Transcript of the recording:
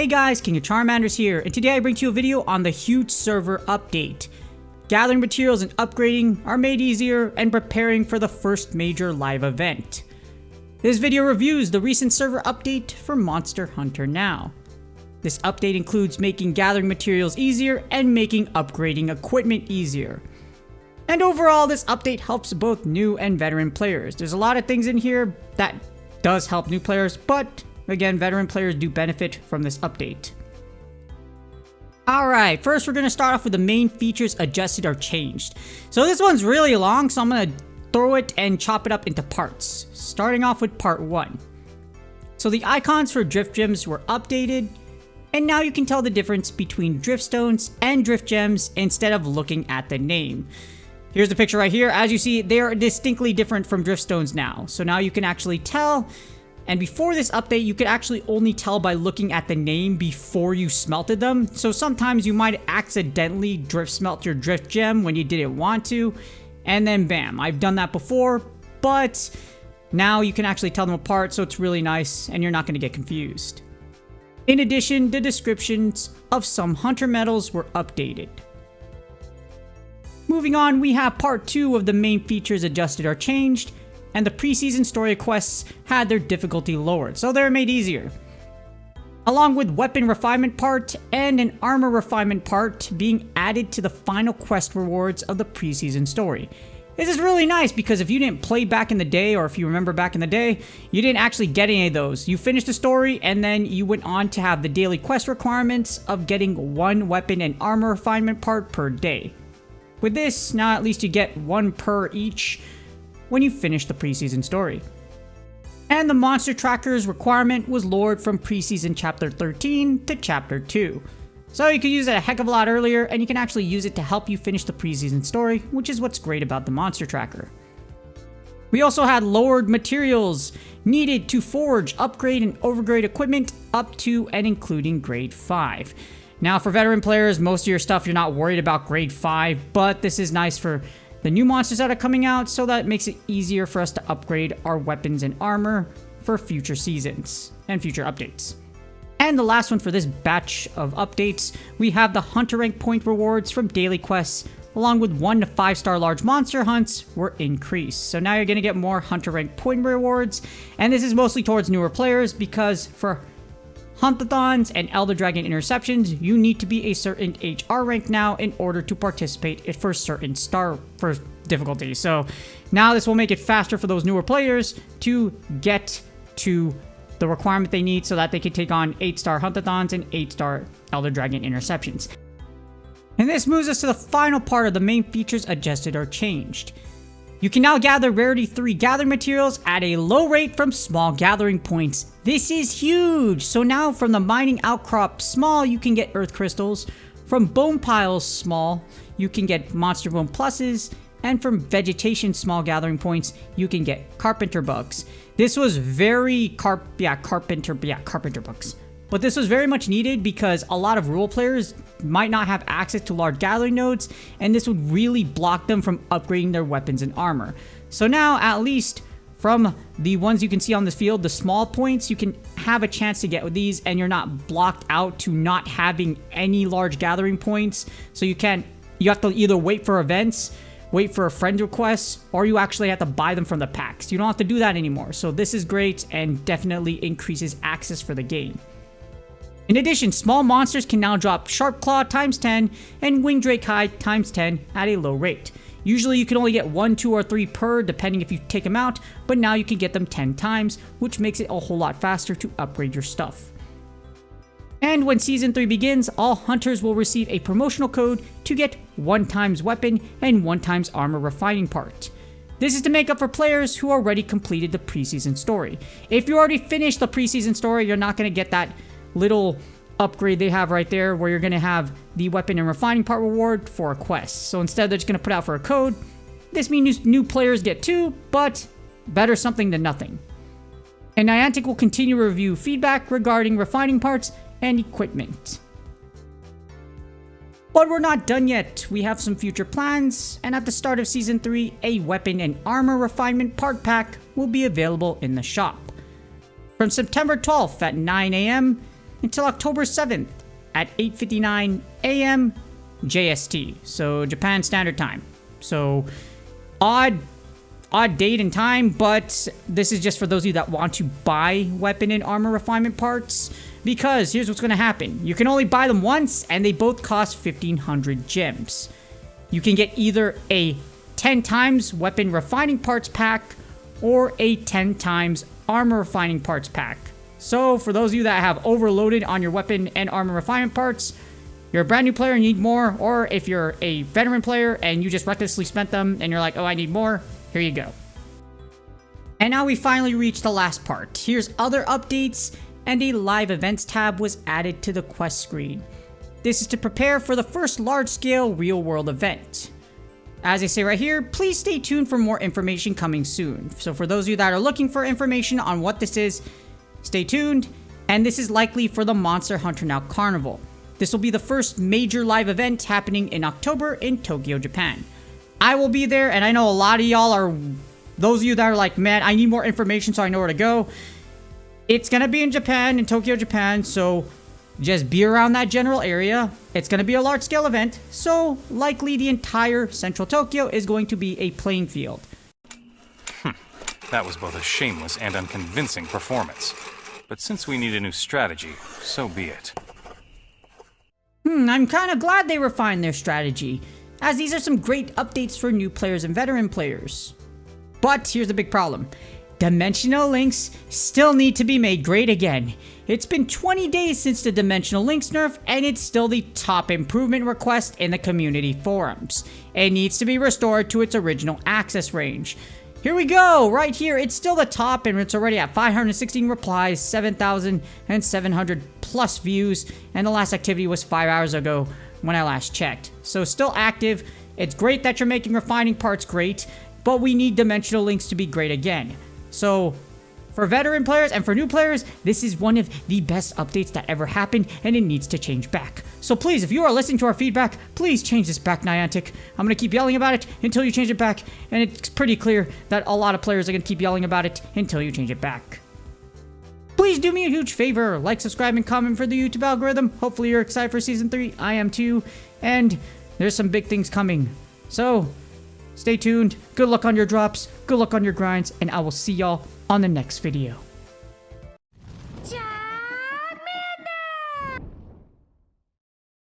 Hey guys, King of Charmanders here, and today I bring to you a video on the huge server update. Gathering materials and upgrading are made easier and preparing for the first major live event. This video reviews the recent server update for Monster Hunter Now. This update includes making gathering materials easier and making upgrading equipment easier. And overall, this update helps both new and veteran players. There's a lot of things in here that does help new players, but again, veteran players do benefit from this update. Alright, first we're going to start off with the main features adjusted or changed. So this one's really long, so I'm going to throw it and chop it up into parts. Starting off with part 1. So the icons for drift gems were updated, and now you can tell the difference between drift stones and drift gems instead of looking at the name. Here's the picture right here. As you see, they are distinctly different from drift stones now. So now you can actually tell. And before this update, you could actually only tell by looking at the name before you smelted them. So sometimes you might accidentally drift smelt your drift gem when you didn't want to. And then bam, I've done that before. But now you can actually tell them apart, so it's really nice and you're not going to get confused. In addition, the descriptions of some hunter medals were updated. Moving on, we have part 2 of the main features adjusted or changed. And the preseason story quests had their difficulty lowered, so they're made easier. Along with weapon refinement part and an armor refinement part being added to the final quest rewards of the preseason story. This is really nice because if you didn't play back in the day, or if you remember back in the day, you didn't actually get any of those. You finished the story and then you went on to have the daily quest requirements of getting one weapon and armor refinement part per day. With this, now at least you get one per each when you finish the preseason story. And the monster trackers requirement was lowered from preseason chapter 13 to chapter 2. So you can use it a heck of a lot earlier, and you can actually use it to help you finish the preseason story, which is what's great about the monster tracker. We also had lowered materials needed to forge, upgrade, and overgrade equipment up to and including grade 5. Now for veteran players, most of your stuff you're not worried about grade 5, but this is nice for the new monsters that are coming out, so that makes it easier for us to upgrade our weapons and armor for future seasons and future updates. And the last one for this batch of updates, we have the hunter rank point rewards from daily quests, along with 1 to 5 star large monster hunts were increased. So now you're going to get more hunter rank point rewards, and this is mostly towards newer players because for Hunt-a-thons and Elder Dragon interceptions, you need to be a certain HR rank now in order to participate for certain star for difficulty. So now this will make it faster for those newer players to get to the requirement they need so that they can take on 8-star Hunt-a-thons and 8-star Elder Dragon interceptions. And this moves us to the final part of the main features adjusted or changed. You can now gather Rarity 3 gathering materials at a low rate from small gathering points. This is huge! So now from the mining outcrop small, you can get earth crystals. From bone piles small, you can get monster bone pluses. And from vegetation small gathering points, you can get carpenter bugs. This was very carpenter bugs. But this was very much needed because a lot of rural players might not have access to large gathering nodes, and this would really block them from upgrading their weapons and armor. So now, at least from the ones you can see on this field, the small points, you can have a chance to get with these, and you're not blocked out to not having any large gathering points. So you have to either wait for events, wait for a friend request, or you actually have to buy them from the packs. You don't have to do that anymore. So this is great and definitely increases access for the game. In addition, small monsters can now drop Sharp Claw times 10 and Wing Drake Hide times 10 at a low rate. Usually you can only get 1, 2, or 3 per, depending if you take them out, but now you can get them 10 times, which makes it a whole lot faster to upgrade your stuff. And when Season 3 begins, all hunters will receive a promotional code to get 1 times weapon and 1 times armor refining part. This is to make up for players who already completed the preseason story. If you already finished the preseason story, you're not going to get that little upgrade they have right there where you're going to have the weapon and refining part reward for a quest. So instead they're just going to put out for a code. This means new players get 2, but better something than nothing. And Niantic will continue to review feedback regarding refining parts and equipment. But we're not done yet. We have some future plans, and at the start of Season 3, a weapon and armor refinement part pack will be available in the shop. From September 12th at 9 AM, until October 7th at 8:59 a.m. JST, so Japan Standard Time. So odd date and time, but this is just for those of you that want to buy weapon and armor refinement parts, because here's what's going to happen. You can only buy them once, and they both cost 1,500 gems. You can get either a 10 times weapon refining parts pack or a 10 times armor refining parts pack. So for those of you that have overloaded on your weapon and armor refinement parts, you're a brand new player and you need more, or if you're a veteran player and you just recklessly spent them and you're like, oh, I need more, here you go. And now we finally reached the last part. Here's other updates, and a live events tab was added to the quest screen. This is to prepare for the first large-scale real-world event. As I say right here, please stay tuned for more information coming soon. So for those of you that are looking for information on what this is, stay tuned, and this is likely for the Monster Hunter Now Carnival. This will be the first major live event happening in October in Tokyo, Japan. I will be there, and I know a lot of y'all are, those of you that are like, man, I need more information so I know where to go. It's gonna be in Japan, in Tokyo, Japan, so just be around that general area. It's gonna be a large-scale event, so likely the entire central Tokyo is going to be a playing field. That was both a shameless and unconvincing performance. But since we need a new strategy, so be it. I'm kind of glad they refined their strategy, as these are some great updates for new players and veteran players. But here's the big problem. Dimensional links still need to be made great again. It's been 20 days since the dimensional links nerf, and it's still the top improvement request in the community forums. It needs to be restored to its original access range. Here we go, right here, it's still the top, and it's already at 516 replies, 7,700 plus views, and the last activity was 5 hours ago when I last checked. So still active. It's great that you're making refining parts great, but we need dimensional links to be great again. So for veteran players and for new players, this is one of the best updates that ever happened, and it needs to change back. So please, if you are listening to our feedback, please change this back, Niantic. I'm going to keep yelling about it until you change it back, and it's pretty clear that a lot of players are going to keep yelling about it until you change it back. Please do me a huge favor, like, subscribe, and comment for the YouTube algorithm. Hopefully you're excited for Season 3. I am too, and there's some big things coming. So stay tuned, good luck on your drops, good luck on your grinds, and I will see y'all on the next video.